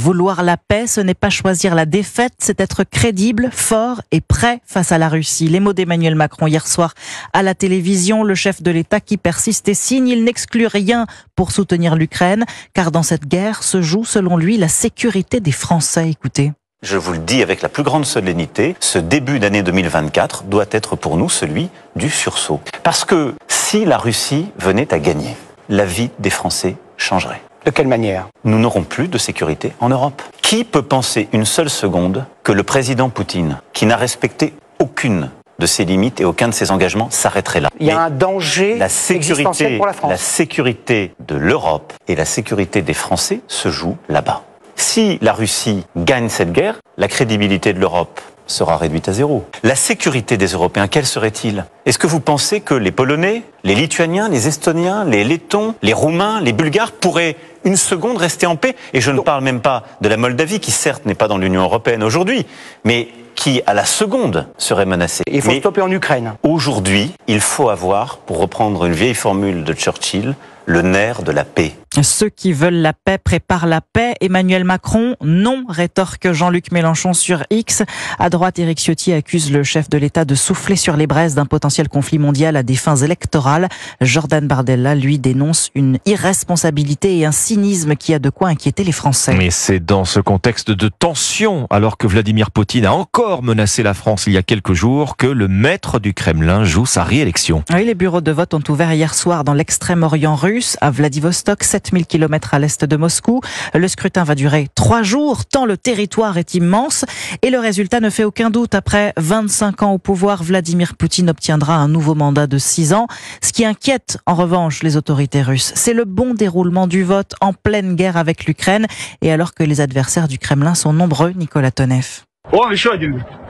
Vouloir la paix, ce n'est pas choisir la défaite, c'est être crédible, fort et prêt face à la Russie. Les mots d'Emmanuel Macron hier soir à la télévision, le chef de l'État qui persiste et signe, il n'exclut rien pour soutenir l'Ukraine, car dans cette guerre se joue, selon lui, la sécurité des Français. Écoutez. Je vous le dis avec la plus grande solennité, ce début d'année 2024 doit être pour nous celui du sursaut. Parce que si la Russie venait à gagner, la vie des Français changerait. De quelle manière ? Nous n'aurons plus de sécurité en Europe. Qui peut penser une seule seconde que le président Poutine, qui n'a respecté aucune de ses limites et aucun de ses engagements, s'arrêterait là? Il y a un danger existentiel pour la France. La sécurité de l'Europe et la sécurité des Français se jouent là-bas. Si la Russie gagne cette guerre, la crédibilité de l'Europe sera réduite à zéro. La sécurité des Européens, quelle serait-il ? Est-ce que vous pensez que les Polonais, les Lituaniens, les Estoniens, les Lettons, les Roumains, les Bulgares pourraient une seconde rester en paix ? Et je ne parle même pas de la Moldavie, qui certes n'est pas dans l'Union européenne aujourd'hui, mais qui à la seconde serait menacée. Il faut stopper en Ukraine. Aujourd'hui, il faut avoir, pour reprendre une vieille formule de Churchill, le nerf de la paix. Ceux qui veulent la paix préparent la paix. Emmanuel Macron, non, rétorque Jean-Luc Mélenchon sur X. À droite, Éric Ciotti accuse le chef de l'État de souffler sur les braises d'un potentiel conflit mondial à des fins électorales. Jordan Bardella, lui, dénonce une irresponsabilité et un cynisme qui a de quoi inquiéter les Français. Mais c'est dans ce contexte de tension, alors que Vladimir Poutine a encore menacé la France il y a quelques jours, que le maître du Kremlin joue sa réélection. Oui, les bureaux de vote ont ouvert hier soir dans l'extrême-orient russe, à Vladivostok, 7000 km à l'est de Moscou. Le scrutin va durer 3 jours, tant le territoire est immense. Et le résultat ne fait aucun doute. Après 25 ans au pouvoir, Vladimir Poutine obtiendra un nouveau mandat de 6 ans. Ce qui inquiète, en revanche, les autorités russes, c'est le bon déroulement du vote en pleine guerre avec l'Ukraine. Et alors que les adversaires du Kremlin sont nombreux, Nicolas Tonev.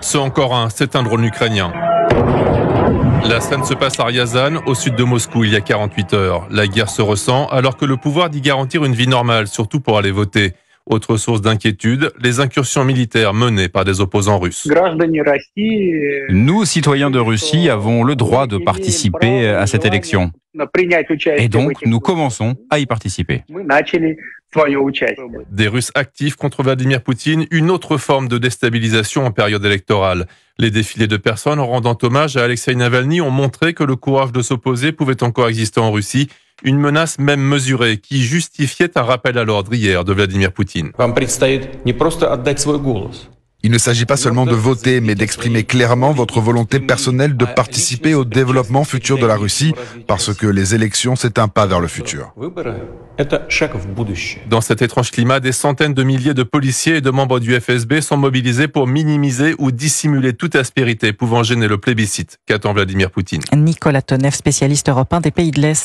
C'est encore un, c'est un drone ukrainien. La scène se passe à Ryazan, au sud de Moscou, il y a 48 heures. La guerre se ressent alors que le pouvoir dit garantir une vie normale, surtout pour aller voter. Autre source d'inquiétude, les incursions militaires menées par des opposants russes. Nous, citoyens de Russie, avons le droit de participer à cette élection. Et donc, nous commençons à y participer. Des Russes actifs contre Vladimir Poutine, une autre forme de déstabilisation en période électorale. Les défilés de personnes rendant hommage à Alexeï Navalny ont montré que le courage de s'opposer pouvait encore exister en Russie. Une menace même mesurée qui justifiait un rappel à l'ordre hier de Vladimir Poutine. Il ne s'agit pas seulement de voter, mais d'exprimer clairement votre volonté personnelle de participer au développement futur de la Russie, parce que les élections, c'est un pas vers le futur. Dans cet étrange climat, des centaines de milliers de policiers et de membres du FSB sont mobilisés pour minimiser ou dissimuler toute aspérité pouvant gêner le plébiscite qu'attend Vladimir Poutine. Nicolas Tonev, spécialiste européen des pays de l'Est.